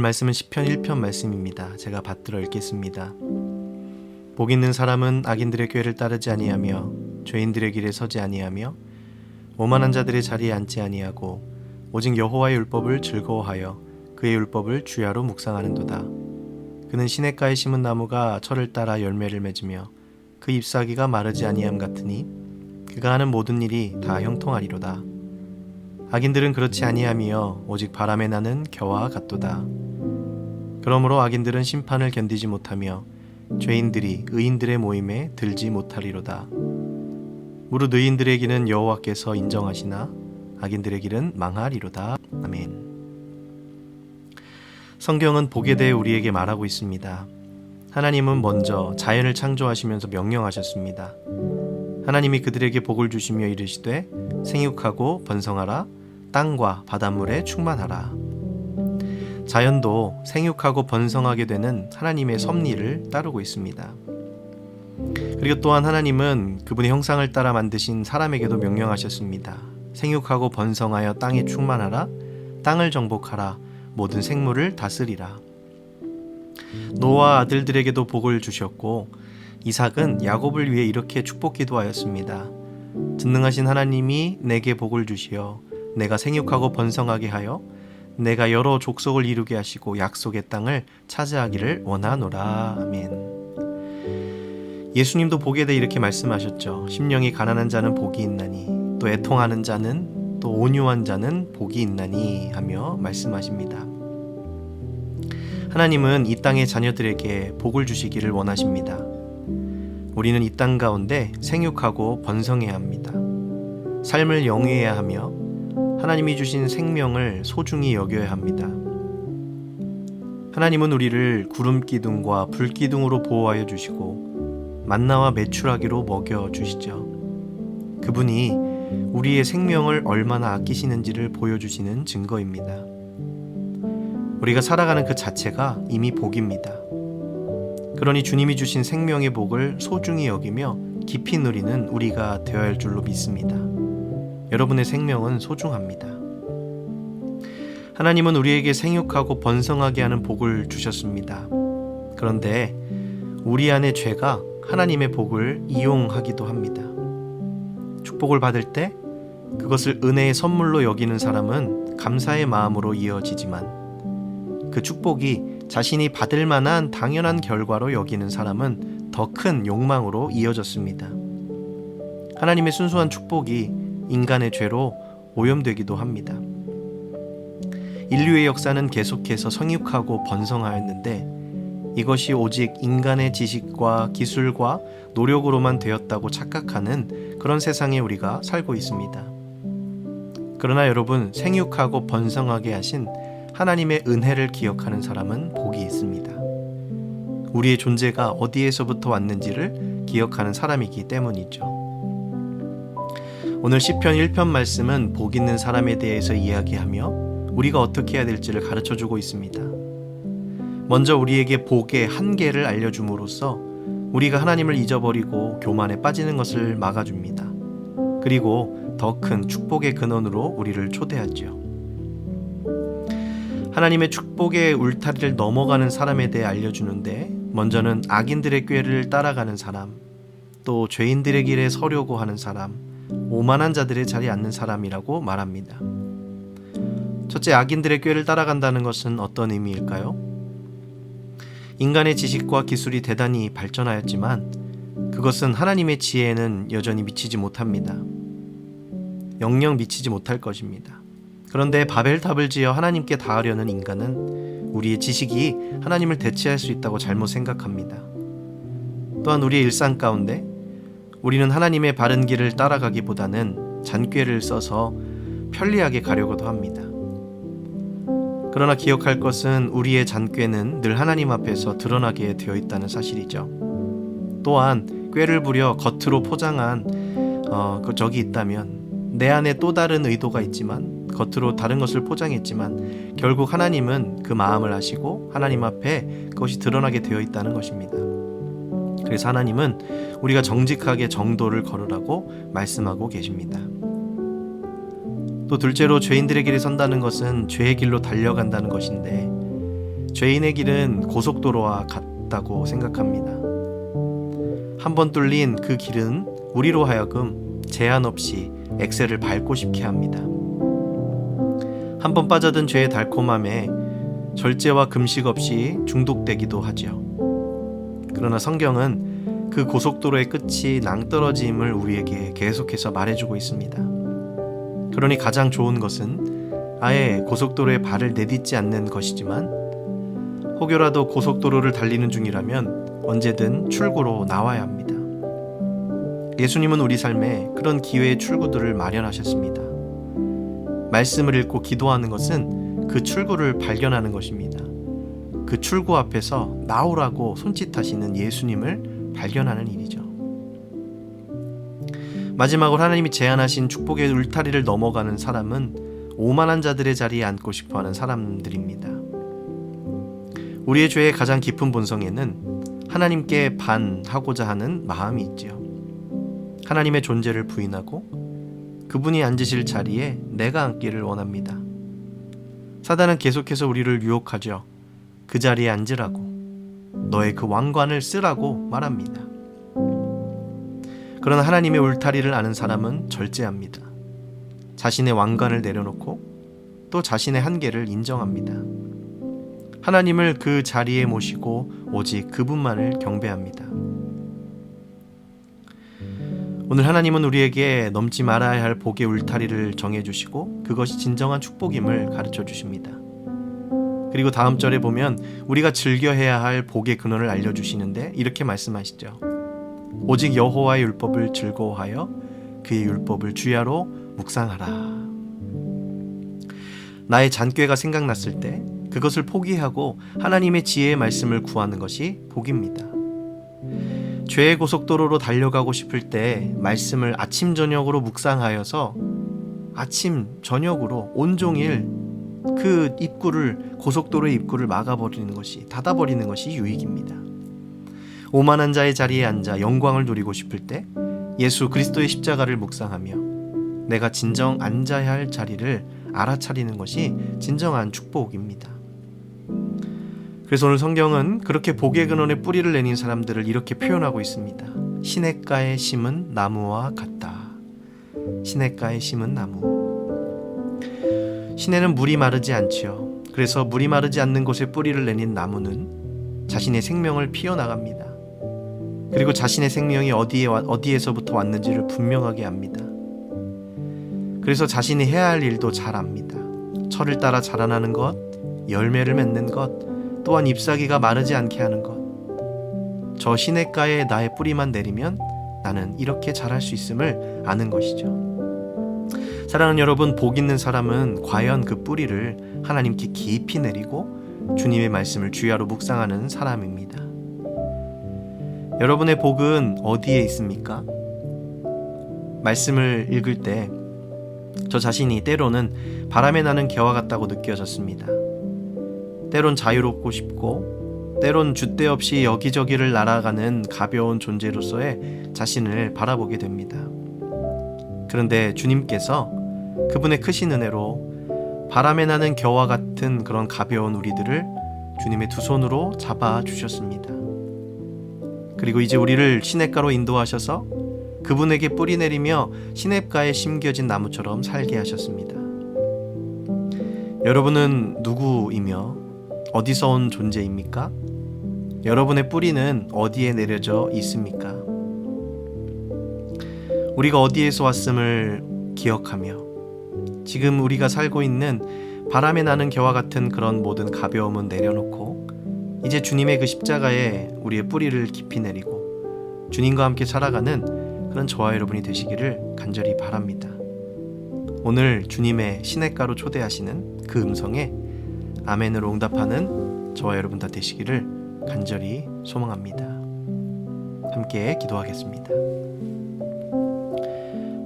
말씀은 시편 1편 말씀입니다. 제가 받들어 읽겠습니다. 복 있는 사람은 악인들의 꾀를 따르지 아니하며 죄인들의 길에 서지 아니하며 오만한 자들의 자리에 앉지 아니하고 오직 여호와의 율법을 즐거워하여 그의 율법을 주야로 묵상하는도다. 그는 시냇가에 심은 나무가 철을 따라 열매를 맺으며 그 잎사귀가 마르지 아니함 같으니 그가 하는 모든 일이 다 형통하리로다. 악인들은 그렇지 아니하며 오직 바람에 나는 겨와 같도다. 그러므로 악인들은 심판을 견디지 못하며 죄인들이 의인들의 모임에 들지 못하리로다. 무릇 의인들의 길은 여호와께서 인정하시나 악인들의 길은 망하리로다. 아멘. 성경은 복에 대해 우리에게 말하고 있습니다. 하나님은 먼저 자연을 창조하시면서 명령하셨습니다. 하나님이 그들에게 복을 주시며 이르시되 생육하고 번성하라, 땅과 바닷물에 충만하라. 자연도 생육하고 번성하게 되는 하나님의 섭리를 따르고 있습니다. 그리고 또한 하나님은 그분의 형상을 따라 만드신 사람에게도 명령하셨습니다. 생육하고 번성하여 땅에 충만하라, 땅을 정복하라, 모든 생물을 다스리라. 노아 아들들에게도 복을 주셨고 이삭은 야곱을 위해 이렇게 축복 기도하였습니다. 전능하신 하나님이 내게 복을 주시어 내가 생육하고 번성하게 하여 내가 여러 족속을 이루게 하시고 약속의 땅을 차지하기를 원하노라. 아멘. 예수님도 복에 대해 이렇게 말씀하셨죠. 심령이 가난한 자는 복이 있나니 또 애통하는 자는 또 온유한 자는 복이 있나니 하며 말씀하십니다. 하나님은 이 땅의 자녀들에게 복을 주시기를 원하십니다. 우리는 이 땅 가운데 생육하고 번성해야 합니다. 삶을 영위해야 하며 하나님이 주신 생명을 소중히 여겨야 합니다. 하나님은 우리를 구름기둥과 불기둥으로 보호하여 주시고 만나와 메추라기로 먹여 주시죠. 그분이 우리의 생명을 얼마나 아끼시는지를 보여주시는 증거입니다. 우리가 살아가는 그 자체가 이미 복입니다. 그러니 주님이 주신 생명의 복을 소중히 여기며 깊이 누리는 우리가 되어야 할 줄로 믿습니다. 여러분의 생명은 소중합니다. 하나님은 우리에게 생육하고 번성하게 하는 복을 주셨습니다. 그런데 우리 안의 죄가 하나님의 복을 이용하기도 합니다. 축복을 받을 때 그것을 은혜의 선물로 여기는 사람은 감사의 마음으로 이어지지만 그 축복이 자신이 받을 만한 당연한 결과로 여기는 사람은 더 큰 욕망으로 이어졌습니다. 하나님의 순수한 축복이 인간의 죄로 오염되기도 합니다. 인류의 역사는 계속해서 성육하고 번성하였는데 이것이 오직 인간의 지식과 기술과 노력으로만 되었다고 착각하는 그런 세상에 우리가 살고 있습니다. 그러나 여러분, 생육하고 번성하게 하신 하나님의 은혜를 기억하는 사람은 복이 있습니다. 우리의 존재가 어디에서부터 왔는지를 기억하는 사람이기 때문이죠. 오늘 시편 1편 말씀은 복 있는 사람에 대해서 이야기하며 우리가 어떻게 해야 될지를 가르쳐주고 있습니다. 먼저 우리에게 복의 한계를 알려줌으로써 우리가 하나님을 잊어버리고 교만에 빠지는 것을 막아줍니다. 그리고 더 큰 축복의 근원으로 우리를 초대하죠. 하나님의 축복의 울타리를 넘어가는 사람에 대해 알려주는데 먼저는 악인들의 꾀를 따라가는 사람, 또 죄인들의 길에 서려고 하는 사람, 오만한 자들의 자리에 앉는 사람이라고 말합니다. 첫째, 악인들의 꾀를 따라간다는 것은 어떤 의미일까요? 인간의 지식과 기술이 대단히 발전하였지만 그것은 하나님의 지혜에는 여전히 미치지 못합니다. 영영 미치지 못할 것입니다. 그런데 바벨탑을 지어 하나님께 닿으려는 인간은 우리의 지식이 하나님을 대체할 수 있다고 잘못 생각합니다. 또한 우리의 일상 가운데 우리는 하나님의 바른 길을 따라가기보다는 잔꾀를 써서 편리하게 가려고도 합니다. 그러나 기억할 것은 우리의 잔꾀는 늘 하나님 앞에서 드러나게 되어 있다는 사실이죠. 또한 꾀를 부려 겉으로 포장한 적이 있다면 내 안에 또 다른 의도가 있지만 겉으로 다른 것을 포장했지만 결국 하나님은 그 마음을 아시고 하나님 앞에 그것이 드러나게 되어 있다는 것입니다. 그래서 하나님은 우리가 정직하게 정도를 걸으라고 말씀하고 계십니다. 또 둘째로 죄인들의 길에 선다는 것은 죄의 길로 달려간다는 것인데 죄인의 길은 고속도로와 같다고 생각합니다. 한번 뚫린 그 길은 우리로 하여금 제한 없이 엑셀을 밟고 싶게 합니다. 한번 빠져든 죄의 달콤함에 절제와 금식 없이 중독되기도 하죠. 그러나 성경은 그 고속도로의 끝이 낭떠러짐을 우리에게 계속해서 말해주고 있습니다. 그러니 가장 좋은 것은 아예 고속도로에 발을 내딛지 않는 것이지만, 혹여라도 고속도로를 달리는 중이라면 언제든 출구로 나와야 합니다. 예수님은 우리 삶에 그런 기회의 출구들을 마련하셨습니다. 말씀을 읽고 기도하는 것은 그 출구를 발견하는 것입니다. 그 출구 앞에서 나오라고 손짓하시는 예수님을 발견하는 일이죠. 마지막으로 하나님이 제안하신 축복의 울타리를 넘어가는 사람은 오만한 자들의 자리에 앉고 싶어하는 사람들입니다. 우리의 죄의 가장 깊은 본성에는 하나님께 반하고자 하는 마음이 있지요. 하나님의 존재를 부인하고 그분이 앉으실 자리에 내가 앉기를 원합니다. 사단은 계속해서 우리를 유혹하죠. 그 자리에 앉으라고, 너의 그 왕관을 쓰라고 말합니다. 그러나 하나님의 울타리를 아는 사람은 절제합니다. 자신의 왕관을 내려놓고 또 자신의 한계를 인정합니다. 하나님을 그 자리에 모시고 오직 그분만을 경배합니다. 오늘 하나님은 우리에게 넘지 말아야 할 복의 울타리를 정해주시고 그것이 진정한 축복임을 가르쳐 주십니다. 그리고 다음 절에 보면 우리가 즐겨해야 할 복의 근원을 알려주시는데 이렇게 말씀하시죠. 오직 여호와의 율법을 즐거워하여 그의 율법을 주야로 묵상하라. 나의 잔꾀가 생각났을 때 그것을 포기하고 하나님의 지혜의 말씀을 구하는 것이 복입니다. 죄의 고속도로로 달려가고 싶을 때 말씀을 아침 저녁으로 묵상하여서 아침 저녁으로 온종일 그 입구를, 고속도로의 입구를 막아버리는 것이, 닫아버리는 것이 유익입니다. 오만한 자의 자리에 앉아 영광을 누리고 싶을 때 예수 그리스도의 십자가를 묵상하며 내가 진정 앉아야 할 자리를 알아차리는 것이 진정한 축복입니다. 그래서 오늘 성경은 그렇게 복의 근원에 뿌리를 내린 사람들을 이렇게 표현하고 있습니다. 시냇가에 심은 나무와 같다. 시냇가에 심은 나무. 시내는 물이 마르지 않지요. 그래서 물이 마르지 않는 곳에 뿌리를 내린 나무는 자신의 생명을 피어나갑니다. 그리고 자신의 생명이 어디에서부터 왔는지를 분명하게 압니다. 그래서 자신이 해야 할 일도 잘 압니다. 철을 따라 자라나는 것, 열매를 맺는 것, 또한 잎사귀가 마르지 않게 하는 것. 저 시냇가에 나의 뿌리만 내리면 나는 이렇게 자랄 수 있음을 아는 것이죠. 사랑하는 여러분, 복 있는 사람은 과연 그 뿌리를 하나님께 깊이 내리고 주님의 말씀을 주야로 묵상하는 사람입니다. 여러분의 복은 어디에 있습니까? 말씀을 읽을 때 저 자신이 때로는 바람에 나는 개와 같다고 느껴졌습니다. 때론 자유롭고 싶고 때론 줏대 없이 여기저기를 날아가는 가벼운 존재로서의 자신을 바라보게 됩니다. 그런데 주님께서 그분의 크신 은혜로 바람에 나는 겨와 같은 그런 가벼운 우리들을 주님의 두 손으로 잡아 주셨습니다. 그리고 이제 우리를 시냇가로 인도하셔서 그분에게 뿌리 내리며 시냇가에 심겨진 나무처럼 살게 하셨습니다. 여러분은 누구이며 어디서 온 존재입니까? 여러분의 뿌리는 어디에 내려져 있습니까? 우리가 어디에서 왔음을 기억하며 지금 우리가 살고 있는 바람에 나는 겨와 같은 그런 모든 가벼움은 내려놓고 이제 주님의 그 십자가에 우리의 뿌리를 깊이 내리고 주님과 함께 살아가는 그런 저와 여러분이 되시기를 간절히 바랍니다. 오늘 주님의 시냇가로 초대하시는 그 음성에 아멘으로 응답하는 저와 여러분 다 되시기를 간절히 소망합니다. 함께 기도하겠습니다.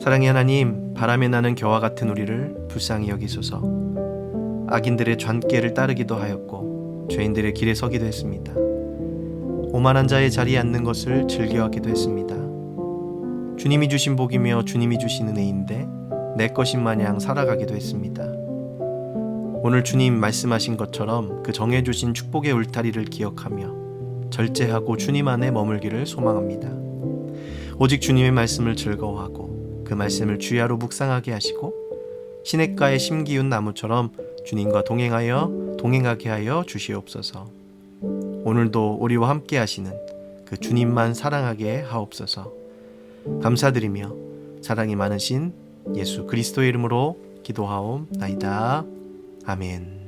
사랑의 하나님, 바람에 나는 겨와 같은 우리를 불쌍히 여기소서. 악인들의 잔꾀를 따르기도 하였고 죄인들의 길에 서기도 했습니다. 오만한 자의 자리에 앉는 것을 즐겨하기도 했습니다. 주님이 주신 복이며 주님이 주신 은혜인데 내 것인 마냥 살아가기도 했습니다. 오늘 주님 말씀하신 것처럼 그 정해주신 축복의 울타리를 기억하며 절제하고 주님 안에 머물기를 소망합니다. 오직 주님의 말씀을 즐거워하고 그 말씀을 주야로 묵상하게 하시고 시냇가에 심기운 나무처럼 주님과 동행하게 하여 주시옵소서. 오늘도 우리와 함께 하시는 그 주님만 사랑하게 하옵소서. 감사드리며 사랑이 많으신 예수 그리스도의 이름으로 기도하옵나이다. 아멘.